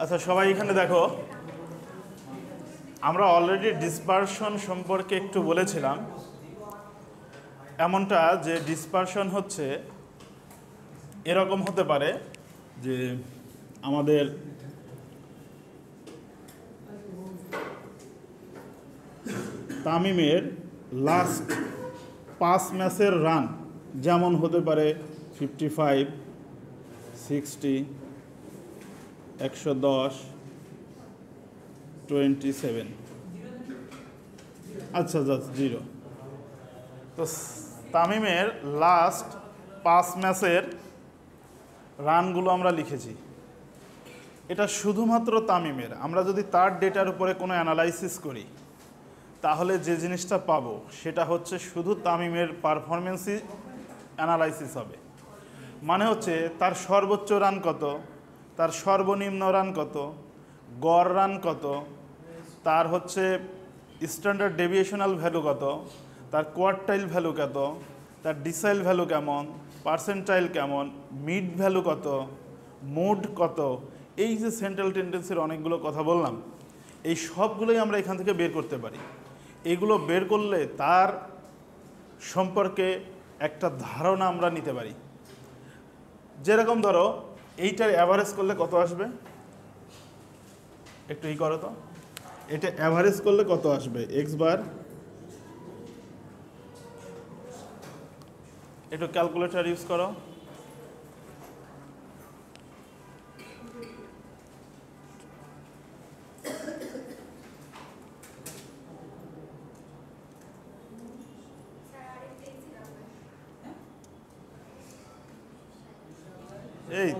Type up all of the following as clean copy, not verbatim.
আচ্ছা সবাই এখানে দেখো, আমরা অলরেডি ডিসপারশন সম্পর্কে একটু বলেছিলাম। এমনটা যে ডিসপারশন হচ্ছে এরকম হতে পারে যে আমাদের তামিমের লাস্ট 5 ম্যাচের রান যেমন হতে পারে 55, 60, 110, 27। আচ্ছা জাস্ট 0। তো তামিমের লাস্ট 5 ম্যাচের রানগুলো আমরা লিখেছি। এটা শুধুমাত্র তামিমের। আমরা যদি তার ডেটার উপরে কোনো অ্যানালাইসিস করি তাহলে যে জিনিসটা পাবো সেটা হচ্ছে শুধু তামিমের পারফরমেন্সই অ্যানালাইসিস হবে। মানে হচ্ছে তার সর্বোচ্চ রান কত, তার সর্বনিম্ন রান কত, গড় রান কত, তার হচ্ছে স্ট্যান্ডার্ড ডেভিয়েশনাল ভ্যালু কত, তার কোয়ার্টাইল ভ্যালু কত, তার ডিসাইল ভ্যালু কেমন, পার্সেন্টাইল কেমন, মিড ভ্যালু কত, মুড কত। এই যে সেন্ট্রাল টেন্ডেন্সির অনেকগুলো কথা বললাম, এই সবগুলোই আমরা এখান থেকে বের করতে পারি। এগুলো বের করলে তার সম্পর্কে একটা ধারণা আমরা নিতে পারি। যেরকম ধরো এইটার অ্যাভারেজ করলে কত আসবে, একটু ই করো তো, এটা অ্যাভারেজ করলে কত আসবে এক্স বার। একটু ক্যালকুলেটর ইউজ করো। এই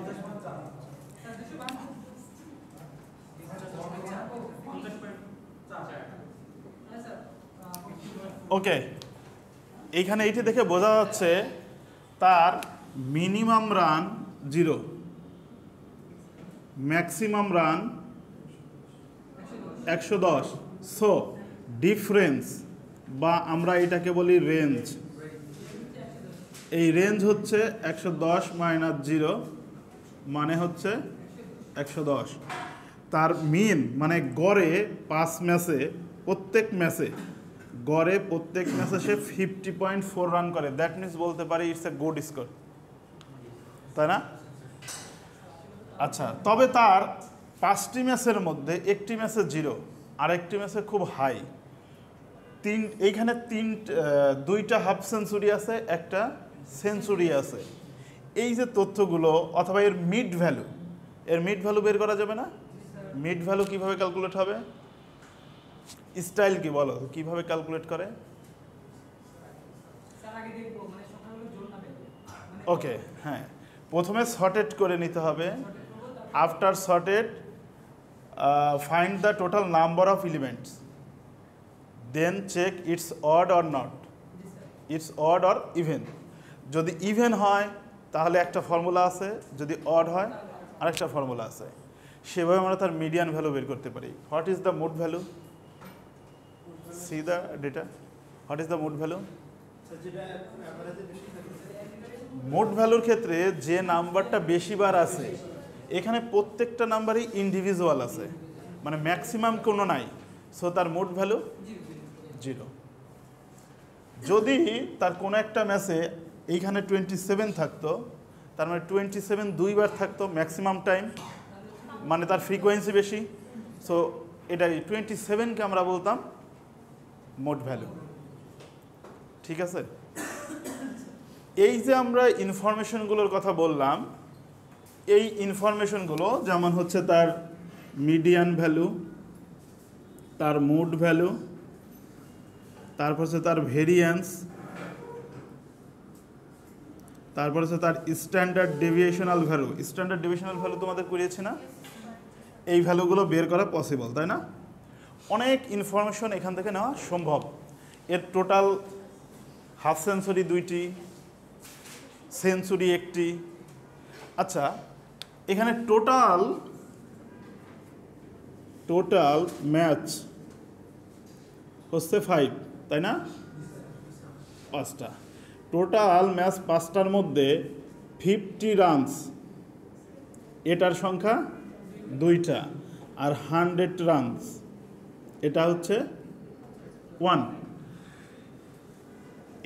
ওকে, এইখানে এইটি দেখে বোঝা যাচ্ছে তার minimum run 0, maximum run 110। So difference বা আমরা এটাকে বলি রেঞ্জ, এই রেঞ্জ হচ্ছে 110 মাইনাস 0 মানে হচ্ছে 110। তার মিন মানে গড়ে 5 ম্যাচে প্রত্যেক ম্যাচে গড়ে প্রত্যেক ম্যাচে সে 50.4 রান করে। দ্যাট মিনস বলতে পারি ইটস এ গুড স্কোর, তাই না? আচ্ছা, তবে তার 5টি ম্যাচের মধ্যে একটি ম্যাচে 0, আরেকটি ম্যাচে খুব হাই। এইখানে 2টা হাফ সেঞ্চুরি আছে, একটা সেঞ্চুরি আছে। এই যে তথ্যগুলো অথবা এর মিড ভ্যালু, এর মিড ভ্যালু বের করা যাবে না? মিড ভ্যালু কিভাবে ক্যালকুলেট হবে? স্টাইল কি বলো, কিভাবে ক্যালকুলেট করে? ওকে, হ্যাঁ, প্রথমে সর্টেড করে নিতে হবে। After sorted find the total number of elements, then check its odd or not, its odd or even. যদি ইভেন হয় তাহলে একটা ফর্মুলা আছে, যদি অড হয় আরেকটা ফর্মুলা আছে। সেভাবে আমরা তার মিডিয়ান ভ্যালু বের করতে পারি। What is the mode value? C the data. What is the mode value? Mode ভ্যালুর ক্ষেত্রে যে নাম্বারটা বেশিবার আছে, এখানে প্রত্যেকটা নাম্বারই ইন্ডিভিজুয়াল আছে, মানে ম্যাক্সিমাম কোনো নাই। সো তার মোড ভ্যালু 0। যদি তার কোনো একটা ম্যাচে এইখানে 27 থাকতো, তার মানে 27 2বার থাকতো ম্যাক্সিমাম টাইম, মানে তার ফ্রিকোয়েন্সি বেশি। সো এটা 27কে আমরা বলতাম মোড ভ্যালু। ঠিক আছে? এই যে আমরা ইনফরমেশনগুলোর কথা বললাম, এই ইনফরমেশনগুলো যেমন হচ্ছে তার মিডিয়ান ভ্যালু, তার মুড ভ্যালু, তারপর হচ্ছে তার ভেরিয়েন্স, তারপর হচ্ছে তার স্ট্যান্ডার্ড ডেভিয়েশনাল ভ্যালু। স্ট্যান্ডার্ড ডেভিয়েশনাল ভ্যালু তোমাদের করিয়েছি না? এই ভ্যালুগুলো বের করা পসিবল, তাই না? অনেক ইনফরমেশন এখান থেকে নেওয়া সম্ভব। এর টোটাল হাফ সেঞ্চুরি 2টি, সেঞ্চুরি 1টি। আচ্ছা, এখানে টোটাল ম্যাচ হচ্ছে 5, তাই না? 5টা টোটাল ম্যাচ, 5টার মধ্যে 50 রানস, এটার সংখ্যা 2টা, আর 100 রানস এটা হচ্ছে 1।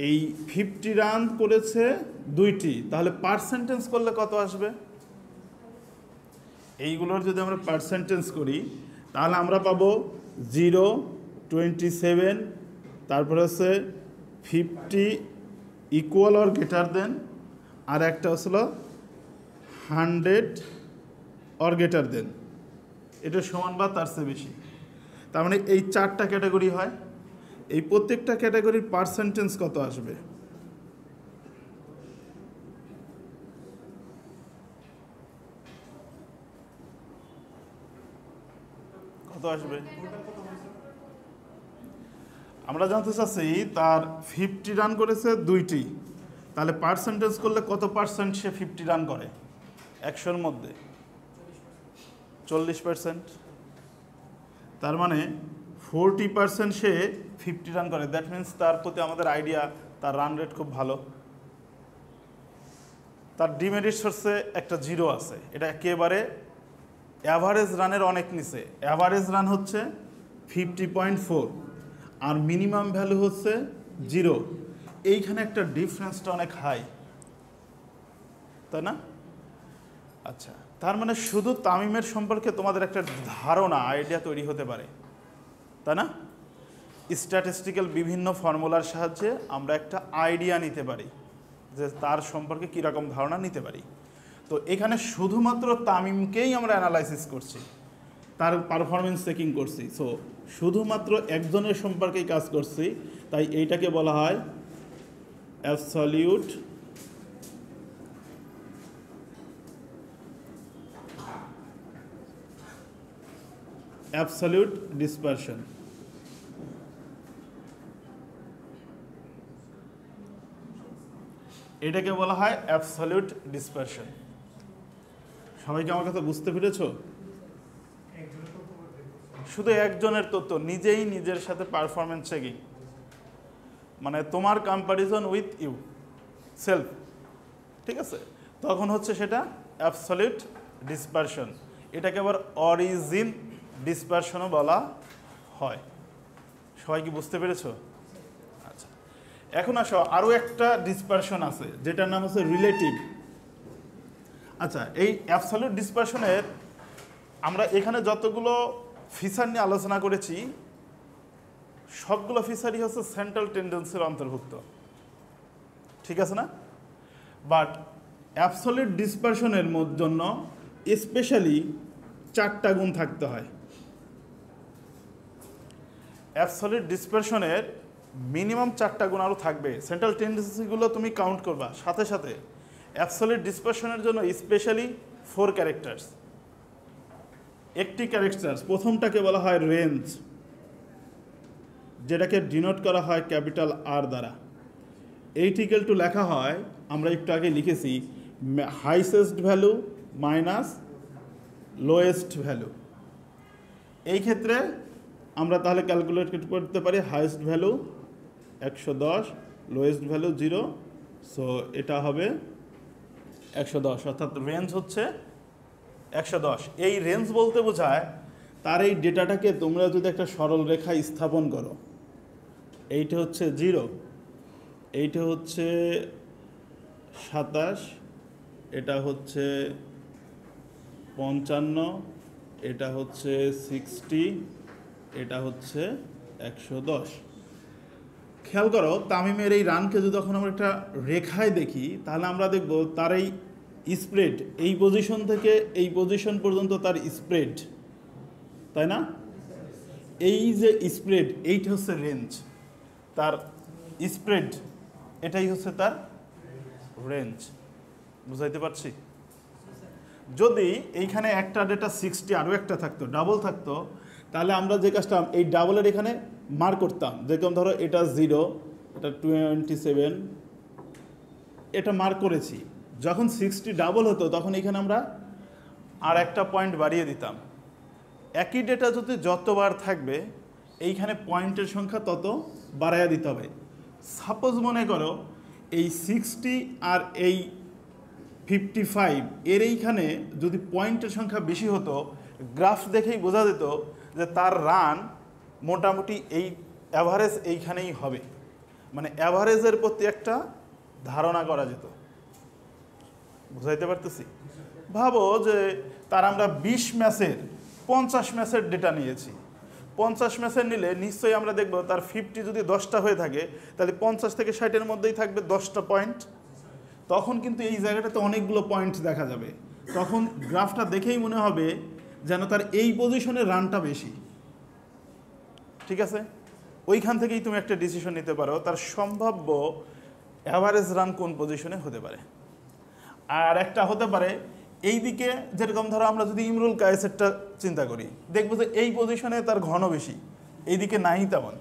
এই 50 রান করেছে 2টি, তাহলে পার্সেন্টেজ করলে কত আসবে? এইগুলোর যদি আমরা পার্সেন্টেজ করি তাহলে আমরা পাবো 0, 27, তারপরে হচ্ছে 50 ইকুয়াল অর গ্রেটার দেন, আর একটা হচ্ছিল 100 অর গ্রেটার দেন, এটা সমান বা তার চেয়ে বেশি। তার মানে এই 4টা ক্যাটাগরি হয়। এই প্রত্যেকটা ক্যাটাগরির পার্সেন্টেজ কত আসবে? কত আসবে? আমরা জানতে চাচ্ছি তার 50 রান করেছে 2টি, তাহলে পার্সেন্টেজ করলে কত পার্সেন্ট সে 50 রান করে 100-র মধ্যে? 40%। তার মানে 40% সে 50 রান করে। দ্যাট মিন্স তার প্রতি আমাদের আইডিয়া তার রান রেট খুব ভালো। তার ডিমেরিট সোর্সে একটা 0 আছে, এটা একেবারে অ্যাভারেজ রানের অনেক নিচে। অ্যাভারেজ রান হচ্ছে 50.4 আর মিনিমাম ভ্যালু হচ্ছে 0। এইখানে একটা ডিফারেন্সটা অনেক হাই, তাই না? আচ্ছা, তার মানে শুধু তামিমের সম্পর্কে তোমাদের একটা ধারণা, আইডিয়া তৈরি হতে পারে, তাই না? স্ট্যাটিস্টিক্যাল বিভিন্ন ফর্মুলার সাহায্যে আমরা একটা আইডিয়া নিতে পারি যে তার সম্পর্কে কীরকম ধারণা নিতে পারি। তো এখানে শুধুমাত্র তামিমকেই আমরা অ্যানালাইসিস করছি, তার পারফরমেন্স চেকিং করছি। সো শুধুমাত্র একজনের সম্পর্কেই কাজ করছি, তাই এইটাকে বলা হয় অ্যাবসলিউট ডিসপারশন। এটাকে বলা হয় অ্যাবসলিউট ডিসপারশন। সবাইকে আমার কথা বুঝতে পেরেছো? শুধু একজনের তথ্য, নিজেই নিজের সাথে পারফরমেন্স চেকিং, মানে তোমার কম্প্যারিজন উইথ ইউ সেলফ, ঠিক আছে? তখন হচ্ছে সেটা অ্যাবসলিউট ডিসপারশন। এটাকে আবার অরিজিন ডিসপারশনও বলা হয়। সবাই কি বুঝতে পেরেছো? আচ্ছা, এখন আসো আরও একটা ডিসপারশন আছে যেটার নাম হচ্ছে রিলেটিভ। আচ্ছা, এই অ্যাবসলিউট ডিসপারশনের আমরা এখানে যতগুলো ফিচার নিয়ে আলোচনা করেছি সবগুলো ফিচারই হচ্ছে সেন্ট্রাল টেন্ডেন্সির অন্তর্ভুক্ত, ঠিক আছে না? বাট অ্যাবসলিউট ডিসপারশনের জন্য স্পেশালি 4টা গুণ থাকতে হয়। অ্যাবসলিউট ডিসপারশনের মিনিমাম 4টা গুণ আরও থাকবে। সেন্ট্রাল টেন্ডেন্সিগুলো তুমি কাউন্ট করবা, সাথে সাথে অ্যাবসলিউট ডিসপারশনের জন্য স্পেশালি 4 ক্যারেক্টার্স। একটি ক্যারেক্টার, প্রথমটাকে বলা হয় রেঞ্জ, যেটাকে ডিনোট করা হয় ক্যাপিটাল আর দ্বারা। এইটিক্যাল টু লেখা হয়, আমরা একটু আগে লিখেছি, highest value minus lowest value. এই ক্ষেত্রে আমরা তাহলে ক্যালকুলেট করতে পারি highest value 110, lowest value 0, so এটা হবে 110, অর্থাৎ রেঞ্জ হচ্ছে 110। এই রেঞ্জ বলতে বোঝায় তার এই ডেটাটাকে তোমরা যদি একটা সরল রেখায় স্থাপন করো, এইটা হচ্ছে 0, এইটা হচ্ছে 27, এটা হচ্ছে 55, এটা হচ্ছে 60, এটা হচ্ছে 110। খেয়াল করো, তামিমের এই রানকে যদি তখন আমরা একটা রেখায় দেখি তাহলে আমরা দেখব তার এই স্প্রেড, এই পজিশন থেকে এই পজিশন পর্যন্ত তার স্প্রেড, তাই না? এই যে স্প্রেড, এইটা হচ্ছে রেঞ্জ, তার স্প্রেড এটাই হচ্ছে তার রেঞ্জ। বুঝাইতে পারছি? যদি এইখানে একটা ডেটা 60 আরও একটা থাকতো, ডাবল থাকতো, তাহলে আমরা যে কাজটা এই ডাবলের এখানে মার্ক করতাম, যেরকম ধরো এটা 0, এটা 27, এটা মার্ক করেছি। যখন 60 ডাবল হতো তখন এখানে আমরা আর একটা পয়েন্ট বাড়িয়ে দিতাম। একই ডেটা যদি যতবার থাকবে এইখানে পয়েন্টের সংখ্যা তত বাড়াইয়া দিতে হবে। সাপোজ মনে করো এই 60 আর এই 55 এর এইখানে যদি পয়েন্টের সংখ্যা বেশি হতো গ্রাফ দেখেই বোঝা যেত যে তার রান মোটামুটি এই অ্যাভারেজ এইখানেই হবে, মানে অ্যাভারেজের প্রতি একটা ধারণা করা যেত। বুঝাইতে পারতেছি? ভাবো যে তার আমরা 20 ম্যাচের 50 ম্যাচের ডেটা নিয়েছি। 50 ম্যাচের নিলে নিশ্চয়ই আমরা দেখব তার 50 যদি 10টা হয়ে থাকে তাহলে 50 থেকে 60-এর মধ্যেই থাকবে 10টা পয়েন্ট। তখন কিন্তু এই জায়গাটাতে অনেকগুলো পয়েন্ট দেখা যাবে। তখন গ্রাফটা দেখেই মনে হবে যেন তার এই পজিশনে রানটা বেশি। ঠিক আছে, ওইখান থেকেই তুমি একটা ডিসিশন নিতে পারো তার সম্ভাব্য অ্যাভারেজ রান কোন পজিশনে হতে পারে। আর একটা হতে পারে এই দিকে, যেরকম ধরো আমরা যদি ইমরুল কায়েসেরটা চিন্তা করি, দেখবো যে এই পজিশনে তার ঘন বেশি, এইদিকে নাই তেমন।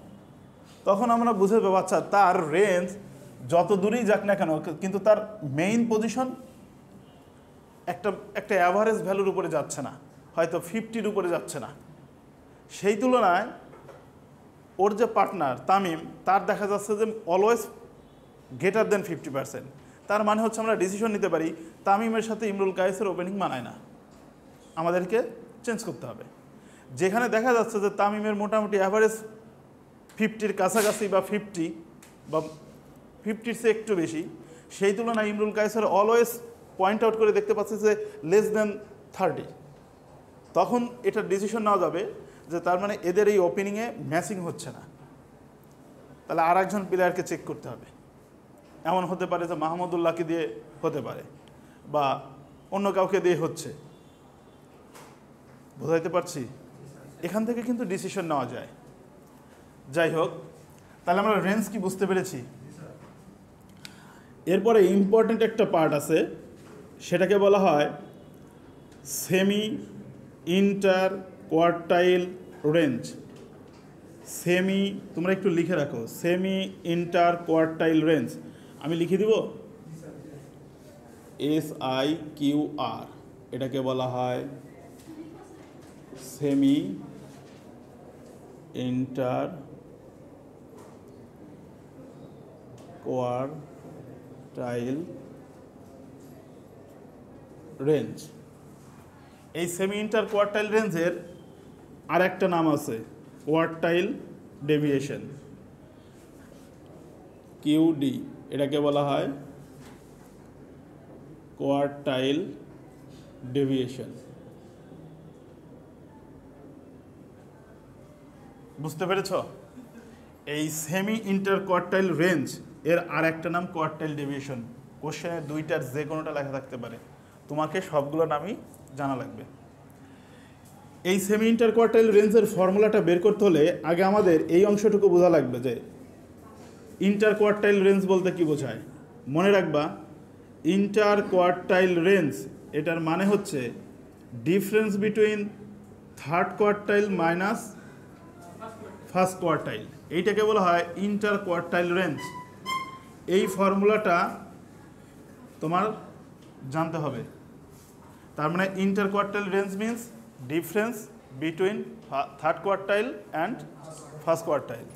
তখন আমরা বুঝে পাবো আচ্ছা তার রেঞ্জ যত দূরেই যাক না কেন কিন্তু তার মেইন পজিশন একটা একটা অ্যাভারেজ ভ্যালুর উপরে যাচ্ছে না, হয়তো 50-র উপরে যাচ্ছে না। সেই তুলনায় ওর যে পার্টনার তামিম, তার দেখা যাচ্ছে যে অলওয়েজ গ্রেটার দেন 50%। তার মানে হচ্ছে আমরা ডিসিশন নিতে পারি তামিমের সাথে ইমরুল কায়েসের ওপেনিং মানায় না, আমাদেরকে চেঞ্জ করতে হবে। যেখানে দেখা যাচ্ছে যে তামিমের মোটামুটি অ্যাভারেজ 50-র কাছাকাছি বা 50 বা 50-র চেয়ে একটু বেশি, সেই তুলনায় ইমরুল কায়েসের অলওয়েজ পয়েন্ট আউট করে দেখতে পাচ্ছি যে লেস দেন 30। তখন এটা ডিসিশন নেওয়া যাবে যে তার মানে এদের এই ওপেনিংয়ে ম্যাচিং হচ্ছে না, তাহলে আর একজন প্লেয়ারকে চেক করতে হবে। এমন হতে পারে যে মাহমুদুল্লাহকে দিয়ে হতে পারে বা অন্য কাউকে দিয়ে হচ্ছে। বোঝাইতে পারছি? এখান থেকে কিন্তু ডিসিশন নেওয়া যায়। যাই হোক, তাহলে আমরা রেঞ্জ কি বুঝতে পেরেছি। এরপরে ইম্পর্টেন্ট একটা পার্ট আছে, সেটাকে বলা হয় semi inter quartile range. Semi, তোমরা একটু লিখে রাখো, সেমি ইন্টার কোয়ার্টাইল রেঞ্জ। আমি লিখে দিব SIQR, এটাকে বলা হয় সেমি ইন্টার কোয়ার্টাইল রেঞ্জ। এই সেমি ইন্টার কোয়ার্টাইল রেঞ্জের আর একটা নাম আছে কোয়ার্টাইল ডেভিয়েশন, QD। এটাকে বলা হয় কোয়ার্টাইল ডেভিয়েশন। বুঝতে পেরেছ? এই সেমি ইন্টার কোয়ার্টাইল রেঞ্জ এর আর একটা নাম কোয়ার্টাইল ডেভিয়েশন। কোশ্চেনে দুইটার যে কোনোটা লেখা থাকতে পারে, তোমাকে সবগুলো নামই জানা লাগবে। এই সেমি ইন্টার কোয়ার্টাইল রেঞ্জের ফর্মুলাটা বের করতে হলে আগে আমাদের এই অংশটুকু বোঝা লাগবে যে ইন্টার কোয়ার্টাইল রেঞ্জ বলতে কি বোঝায়। মনে রাখবা, ইন্টার কোয়ার্টাইল রেঞ্জ এটার মানে হচ্ছে difference between third quartile minus first quartile. এইটাকে বলা হয় ইন্টার কোয়ার্টাইল রেঞ্জ। এই ফর্মুলাটা তোমার জানতে হবে। তার মানে inter quartile range means difference between third quartile and first quartile.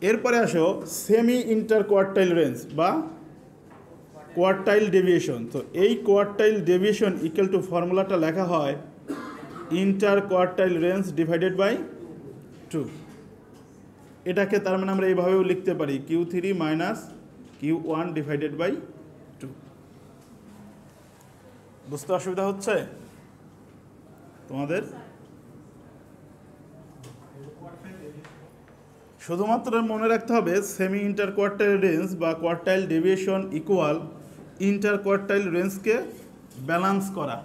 এরপরে আসো সেমি ইন্টার কোয়ার্টাইল রেঞ্জ বা কোয়ার্টাইল ডেভিয়েশন। তো এই কোয়ার্টাইল ডেভিয়েশন ইকুয়াল টু ফর্মুলাটা লেখা হয় inter quartile range divided by 2। এটাকে তার মানে আমরা এইভাবেও লিখতে পারি Q3 minus Q1 divided by 2। বুঝতে অসুবিধা হচ্ছে তোমাদের? শুধুমাত্র মনে রাখতে হবে সেমি ইন্টার কোয়ার্টাইল রেঞ্জ বা quartile deviation equal inter quartile রেঞ্জকে ব্যালেন্স করা।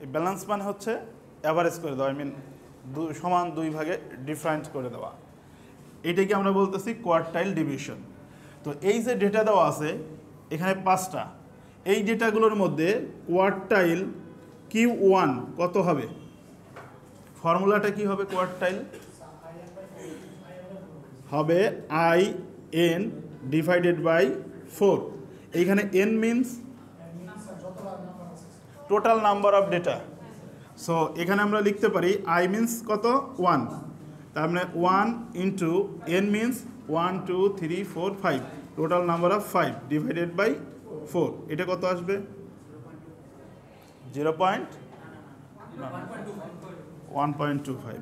এই ব্যালেন্স মানে হচ্ছে অ্যাভারেজ করে দেওয়া, সমান দুই ভাগে ডিফারেন্ট করে দেওয়া। এটাকে আমরা বলতেছি কোয়ার্টাইল ডেভিয়েশন। তো এই যে ডেটা দেওয়া আছে এখানে 5টা, এই ডেটাগুলোর মধ্যে কোয়ার্টাইল Q1 কত হবে? ফর্মুলাটা কি হবে? কোয়ার্টাইল হবে IN ডিভাইডেড বাই 4। এইখানে N means total number of data. So এখানে আমরা লিখতে পারি I মিনস কত? 1। তার মানে 1 into N means 1 2 3 4 5, total number of 5 divided by 4। এটা কত আসবে? 0.5। 1.25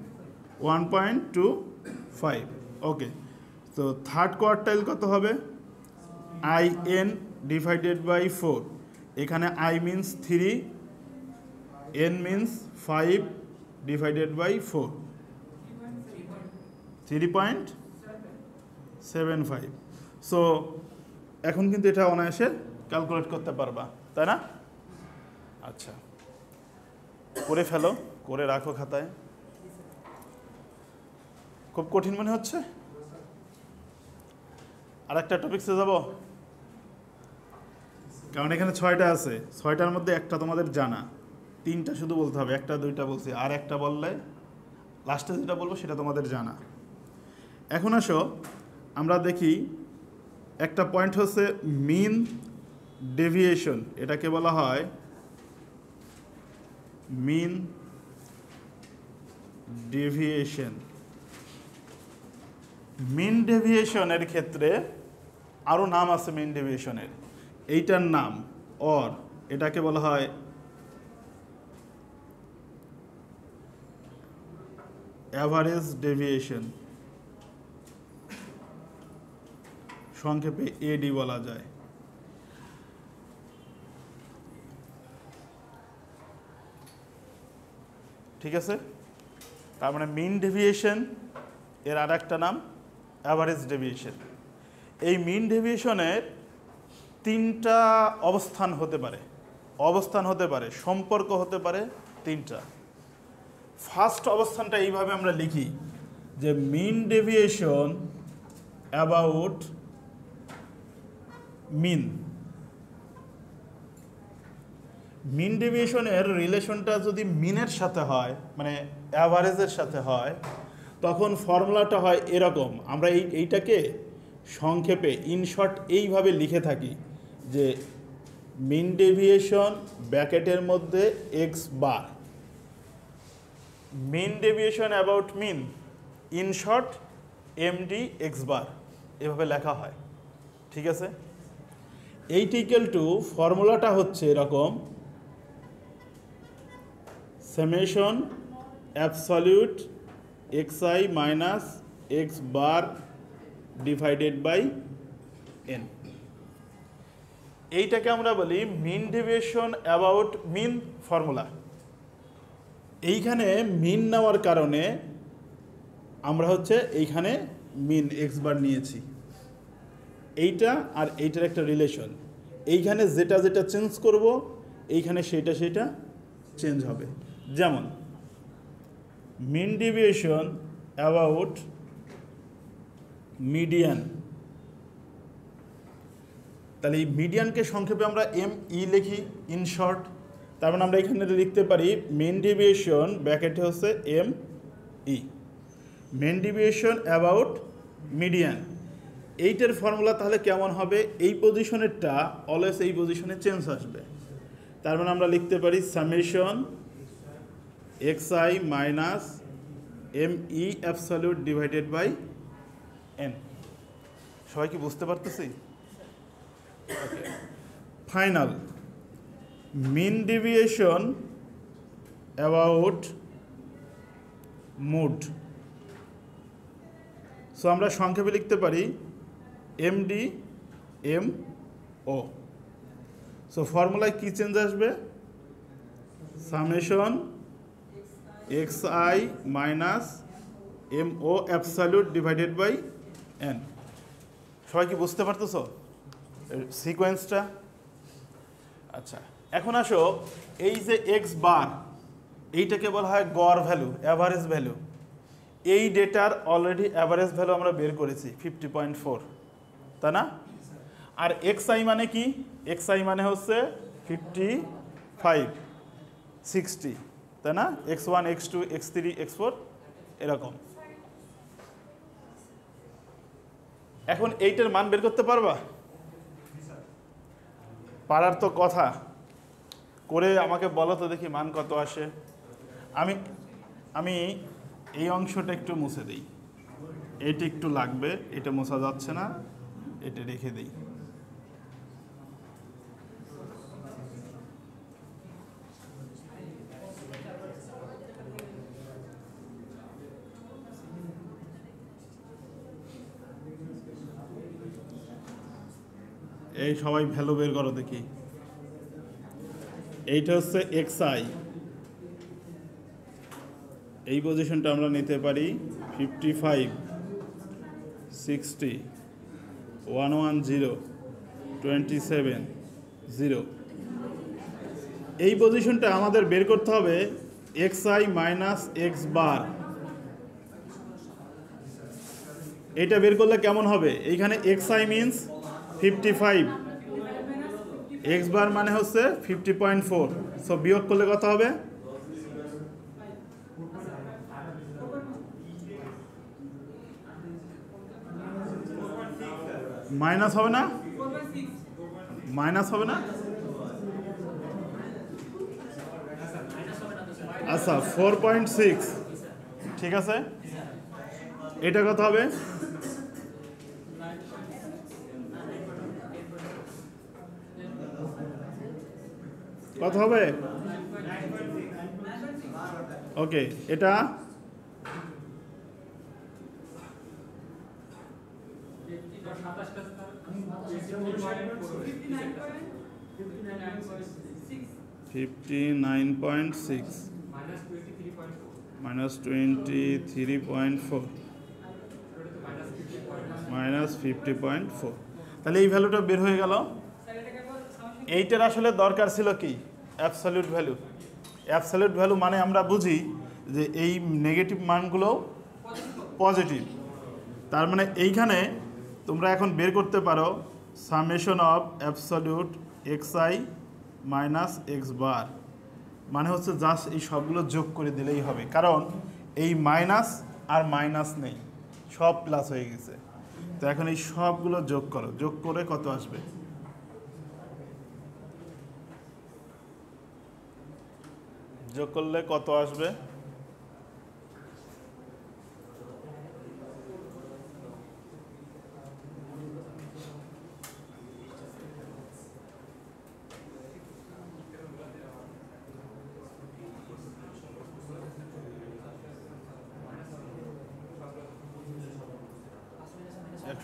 1.25 ওকে। তো থার্ড কোয়ার্টাইল কত হবে? IN ডিভাইডেড বাই 4, এখানে I means 3, N means 5 divided by 4, 3.75। So এখন কিন্তু এটা অনায়াসে ক্যালকুলেট করতে পারবা, তাই না? আচ্ছা, করে ফেলো, করে রাখো খাতায়। খুব কঠিন মনে হচ্ছে? আর একটা টপিক্সে যাব, কারণ এখানে 6টা আছে, 6টার মধ্যে একটা তোমাদের জানা, 3টা শুধু বলতে হবে, 1টা 2টা বলছি, আর একটা বললে লাস্টে যেটা বলবো সেটা তোমাদের জানা। এখন আসো আমরা দেখি, একটা পয়েন্ট হচ্ছে মিন ডেভিয়েশন, এটাকে বলা হয় মিন ডেভিয়েশন। মিন ডেভিয়েশনের ক্ষেত্রে আরও নাম আছে মিন ডেভিয়েশনের, এইটার নাম অর, এটাকে বলা হয় অ্যাভারেজ ডেভিয়েশন, সংক্ষেপে এডি বলা যায়। ঠিক আছে, তার মানে মিন ডেভিয়েশন এর আর একটা নাম অ্যাভারেজ ডেভিয়েশন। এই মিন ডেভিয়েশনের 3টা অবস্থান হতে পারে, সম্পর্ক হতে পারে 3টা। ফার্স্ট অবস্থানটা এইভাবে আমরা লিখি যে মিন ডেভিয়েশন অ্যাবাউট মিন। মিন ডেভিয়েশনের রিলেশনটা যদি মিনের সাথে হয়, মানে অ্যাভারেজের সাথে হয়, তখন ফর্মুলাটা হয় এরকম। আমরা এইটাকে সংক্ষেপে ইনশর্ট এইভাবে লিখে থাকি যে মিন ডেভিয়েশন ব্র্যাকেটের মধ্যে X bar, mean deviation about mean in short MD X bar, এভাবে লেখা হয়। ঠিক আছে, এইটিক্যাল টু ফর্মুলাটা হচ্ছে এরকম, summation absolute xi minus x bar divided by n. এইটাকে আমরা বলি mean deviation about mean formula. এইখানে মিন নেওয়ার কারণে আমরা হচ্ছে এইখানে মিন এক্স বার নিয়েছি, এইটা আর এইটার একটা রিলেশন। এইখানে যেটা যেটা চেঞ্জ করব, এইখানে সেটা চেঞ্জ হবে। যেমন মিন ডেভিয়েশন অ্যাবাউট মিডিয়ান, তাহলে এই মিডিয়ানকে সংক্ষেপে আমরা ME লিখি ইন শর্ট। তার মানে আমরা এখানে লিখতে পারি মিন ডেভিয়েশন ব্র্যাকেটে হচ্ছে ME, mean deviation about median. এইটার ফর্মুলা তাহলে কেমন হবে? এই পজিশনেরটা অলওয়েজ এই পজিশনে চেঞ্জ আসবে। তার মানে আমরা লিখতে পারি summation xi minus ME absolute divided by n। সবাই কি বুঝতে পারতেছি? Final mean deviation about mode, so আমরা সংক্ষেপে লিখতে পারি MDMO। সো ফর্মুলায় কি চেঞ্জ আসবে? Summation xi minus MO absolute divided by n। সবাই কি বুঝতে পারতেছো সিকোয়েন্সটা? আচ্ছা, এখন আসো এই যে এক্স বার, এইটাকে বলা হয় গড় ভ্যালু, অ্যাভারেজ ভ্যালু। এই ডেটার অলরেডি অ্যাভারেজ ভ্যালু আমরা বের করেছি 50.4, তাই না? আর xi মানে কি? xi মানে হচ্ছে 55, 60, তাই না? x1 x2 x3 x4 এরকম। এখন এইটার মান বের করতে পারবা? পারার তো কথা, করে আমাকে বলো তো দেখি মান কত আসে। আমি এই অংশটা একটু মুছে দিই, এইটা একটু লাগবে, এটা মোছা যাচ্ছে না, এটা রেখে দিই। এই সবাই ভ্যালু বের করো দেখি। এইটা হচ্ছে xi, এই পজিশনটা আমরা নিতে পারি 55, 60, 110, 27, 0। এই পজিশনটা আমাদের বের করতে হবে xi মাইনাস x বার। এটা বের করলে কেমন হবে? এইখানে xi মিনস 55, x বার মানে হচ্ছে 50.4, সো বিয়োগ করলে কত হবে? মাইনাস হবে না? মাইনাস হবে না? আচ্ছা 4.6, ঠিক আছে। এটা কত হবে? কত হবে? ওকে, এটা $59.6 minus 23.4 minus 50.4, তাহলে এই ভ্যালুটা বের হয়ে গেল। এইটার আসলে দরকার ছিল কি? Absolute value. অ্যাবসলিউট ভ্যালু মানে আমরা বুঝি যে এই নেগেটিভ মানগুলো পজিটিভ, তার মানে এইখানে তোমরা এখন বের করতে পারো summation of absolute xi minus x বার, মানে হচ্ছে জাস্ট এই সবগুলো যোগ করে দিলেই হবে, কারণ এই মাইনাস আর মাইনাস নেই, সব প্লাস হয়ে গেছে। তো এখন এই সবগুলো যোগ করো, যোগ করে কত আসবে? যোগ করলে কত আসবে?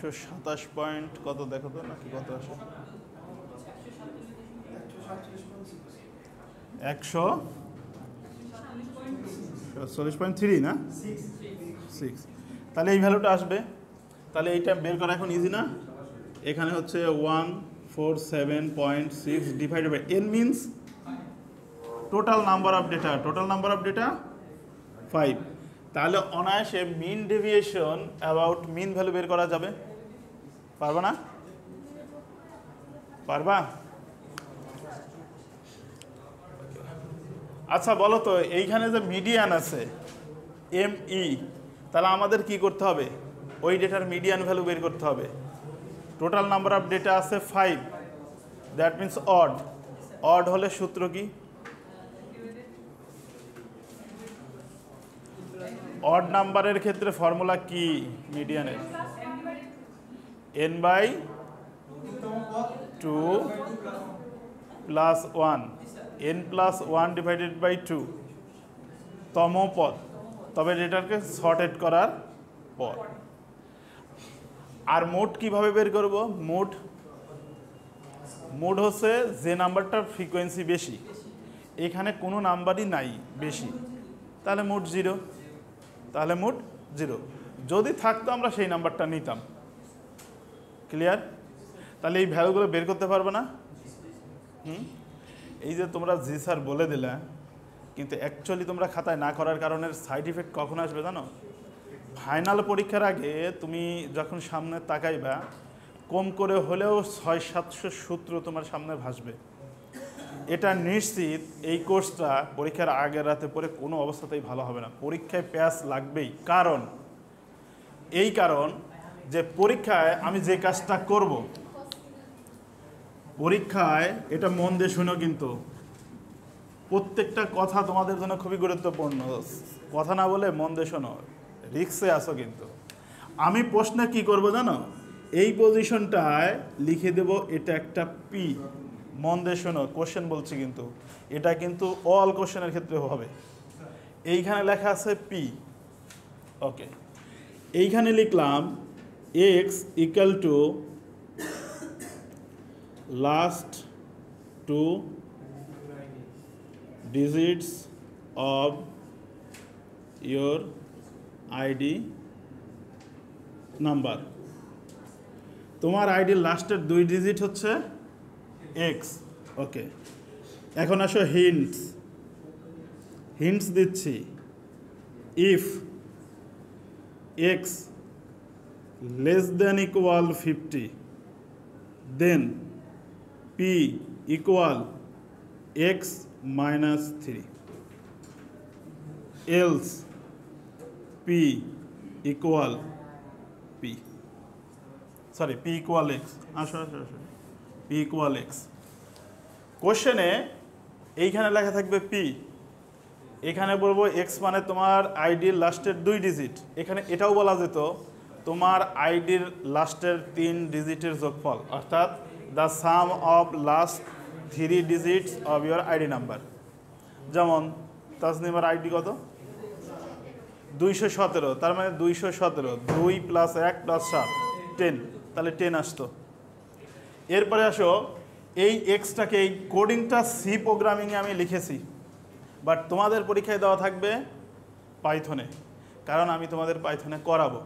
$127 পয়েন্ট কত দেখো তো, নাকি কত আসে? 147.3 না 6, তাহলে এই ভ্যালুটা আসবে। তাহলে এইটা বের করা এখন ইজি না? এখানে হচ্ছে 147.6 divided by n means total number of data, total number of data 5। তাহলে অনায়াসে mean deviation about mean value বের করা যাবে। পারবা না? পারবা? আচ্ছা বলো তো, এইখানে যে মিডিয়ান আছে ME, তাহলে আমাদের কি করতে হবে? ওই ডেটার মিডিয়ান ভ্যালু বের করতে হবে। টোটাল নাম্বার অফ ডেটা আছে 5, দ্যাট মিনস অড। অড হলে সূত্র কি? অড নাম্বারের ক্ষেত্রে ফর্মুলা কি মিডিয়ানের? n/2 + 1, n+1 ডিভাইডেড বাই 2 তম পদ, তবে ডেটাকে সর্টেড করার পর। আর মোড কিভাবে বের করব? মোড হচ্ছে যে নাম্বারটার ফ্রিকোয়েন্সি বেশি, এখানে কোনো নাম্বারই নাই বেশি, তাহলে মোড 0, তাহলে মোড 0। যদি থাকতো আমরা সেই নাম্বারটা নিতাম। ক্লিয়ার? তাহলে এই ভ্যালুগুলো বের করতে পারবে না? এই যে তোমরা জি স্যার বলে দিলে, কিন্তু অ্যাকচুয়ালি তোমরা খাতায় না করার কারণে সাইড ইফেক্ট কখন আসবে জানো? ফাইনাল পরীক্ষার আগে তুমি যখন সামনে তাকাইবা, কম করে হলেও 600-700 সূত্র তোমার সামনে ভাসবে। এটা নিশ্চিত এই কোর্সটা পরীক্ষার আগের রাতে পড়ে কোনো অবস্থাতেই ভালো হবে না, পরীক্ষায় প্যাস লাগবেই। কারণ যে পরীক্ষায় আমি যে কাজটা করব, পরীক্ষায় এটা মন দিয়ে শুনো, কিন্তু প্রত্যেকটা কথা তোমাদের জন্য খুবই গুরুত্বপূর্ণ। কথা না বলে মন দিয়ে শোনো, রিক্সে আসো। কিন্তু আমি প্রশ্নে কি করব জানো? এই পজিশনটায় লিখে দেব এটা একটা পি। মন দিয়ে শোনো, কোশ্চেন বলছি, কিন্তু এটা কিন্তু অল কোশ্চেনের ক্ষেত্রে হবে। এইখানে লেখা আছে পি। ওকে, এইখানে লিখলাম x = last 2 digits of your ID number. তোমার আইডির লাস্টের 2 ডিজিট হচ্ছে এক্স। ওকে, এখন আসো হিন্টস দিচ্ছি। If x less then equal 50 then p equal x minus 3, else p equal p equal x। আসো p equal x। কোশ্চেনে এইখানে লেখা থাকবে p, এখানে বলবো x মানে তোমার আইডির লাস্টের 2 ডিজিট। এখানে এটাও বলা যেত তোমার আইডির লাস্টের 3 ডিজিটের যোগফল, অর্থাৎ the some of last 3 digits of your ID number. যেমন তাসনিমার আইডি কত? 217, তার মানে 217 2 + 1 + 7 10, তাহলে 10 আসতো। এরপরে আসো এই এক্সটাকে, এই কোডিংটা সি প্রোগ্রামিংয়ে আমি লিখেছি, বাট তোমাদের পরীক্ষায় দেওয়া থাকবে পাইথনে, কারণ আমি তোমাদের পাইথনে করাবো।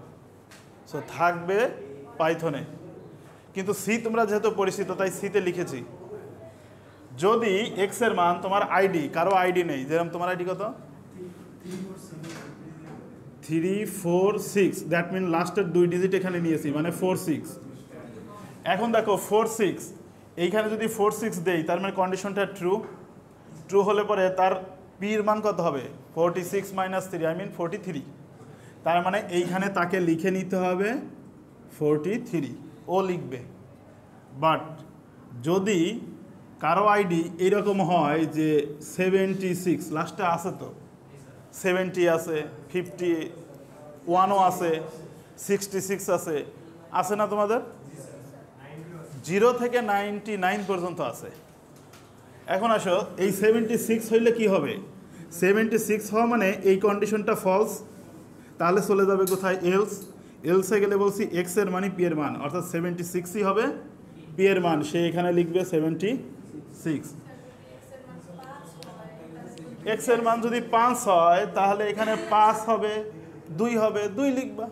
সো থাকবে পাইথনে, কিন্তু সি তোমরা যেহেতু পরিচিত তাই সিতে লিখেছি। যদি এক্স এর মান তোমার আইডি, কারো আইডি নেই, যেরকম তোমার আইডি কত 346, দ্যাট মিন লাস্টের 2 ডিজিট এখানে নিয়েছি, মানে 46। এখন দেখো 46, এইখানে যদি 46 দেই তার মানে কন্ডিশনটা ট্রু হলে পরে তার পির মান কত হবে 46 - 3, আই মিন 43। তার মানে এইখানে তাকে লিখে নিতে হবে 43, ও লিখবে। বাট যদি কারো আইডি এইরকম হয় যে 76, লাস্টে আছে তো 70 আছে, 51ও আছে, 66 আছে না তোমাদের? 0 থেকে 99 পর্যন্ত আছে। এখন আসো এই 76 হইলে কি হবে? 76 হওয়া মানে এই কন্ডিশনটা ফলস, তাহলে চলে যাবে কোথায়? এলসে গেলে বলছি এক্স এর মানে পি এর মান, অর্থাৎ 76ই হবে পি এর মান, সে এখানে লিখবে 76। এক্স এর মান যদি 5 হয় তাহলে এখানে 5 হবে, 2 হবে, 2 লিখবা।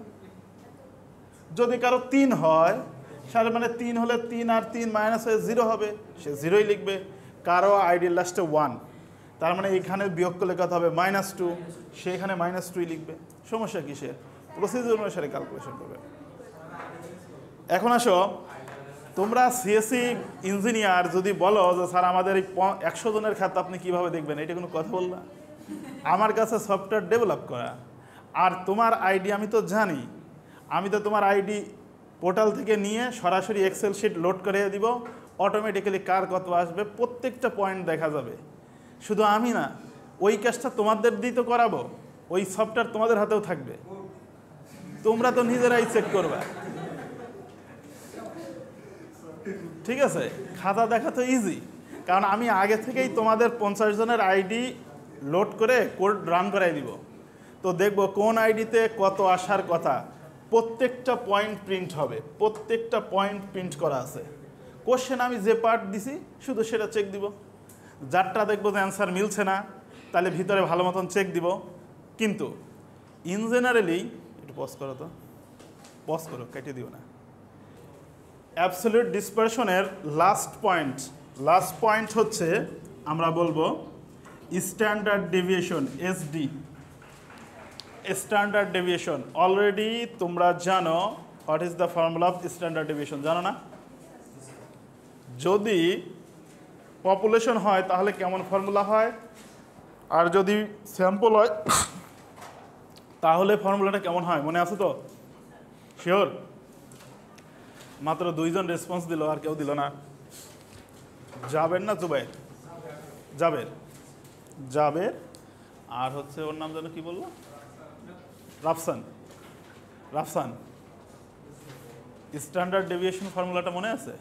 যদি কারো 3 হয় তার মানে 3 হলে 3 আর 3 মাইনাস হয়ে 0 হবে, সে 0ই লিখবে। কারো আইডির লাস্টে 1, তার মানে এখানে বিয়োগ করলে কত হবে -2, সে এখানে -2 লিখবে। সমস্যা কিসের? প্রসিডিউর অনুসারে ক্যালকুলেশন করবে। এখন আসো তোমরা সিএসসি ইঞ্জিনিয়ার যদি বলো যে স্যার আমাদের এই 100 জনের খাতা আপনি কিভাবে দেখবেন, এটা কোনো কথা বললা? আমার কাছে সফটওয়্যার ডেভেলপ করা, আর তোমার আইডি আমি তো জানি, আমি তো তোমার আইডি পোর্টাল থেকে নিয়ে সরাসরি এক্সেল শিট লোড করে দিব, অটোমেটিক্যালি কার কত আসবে প্রত্যেকটা পয়েন্ট দেখা যাবে। শুধু আমি না, ওই কাজটা তোমাদের দিয়ে তো করাবো, ওই সফটওয়্যার তোমাদের হাতেও থাকবে, তোমরা তো নিজেরাই চেক করবে। ঠিক আছে, খাতা দেখা তো ইজি, কারণ আমি আগে থেকেই তোমাদের 50 জনের আইডি লোড করে কোড রান করাই দিব। তো দেখবো কোন আইডিতে কত আসার কথা, প্রত্যেকটা পয়েন্ট প্রিন্ট হবে, প্রত্যেকটা পয়েন্ট প্রিন্ট করা আছে। কোশ্চেন আমি যে পার্ট দিছি শুধু সেটা চেক দিব, যারটা দেখবো যে অ্যান্সার মিলছে না তাহলে ভিতরে ভালো মতন চেক দিব। কিন্তু ইন জেনারেলি, একটু পজ করো তো, পজ করো, কেটে দিও না। অ্যাবসলিউট ডিসপারশনের লাস্ট পয়েন্ট হচ্ছে আমরা বলবো standard deviation, SD. Standard deviation already তোমরা জানো, what is the formula of standard deviation, জানো না? যদি পপুলেশন হয় তাহলে কেমন ফর্মুলা হয়, আর যদি স্যাম্পল হয় তাহলে ফর্মুলাটা কেমন হয়, মনে আছে তো? শিওর? মাত্র 2 জন রেসপন্স দিল, আর কেউ দিল না। জাবের না জুবাইর? জাবের আর হচ্ছে ওর নাম যেন কি বললো, রাফসান। স্ট্যান্ডার্ড ডেভিয়েশন ফর্মুলাটা মনে আছে?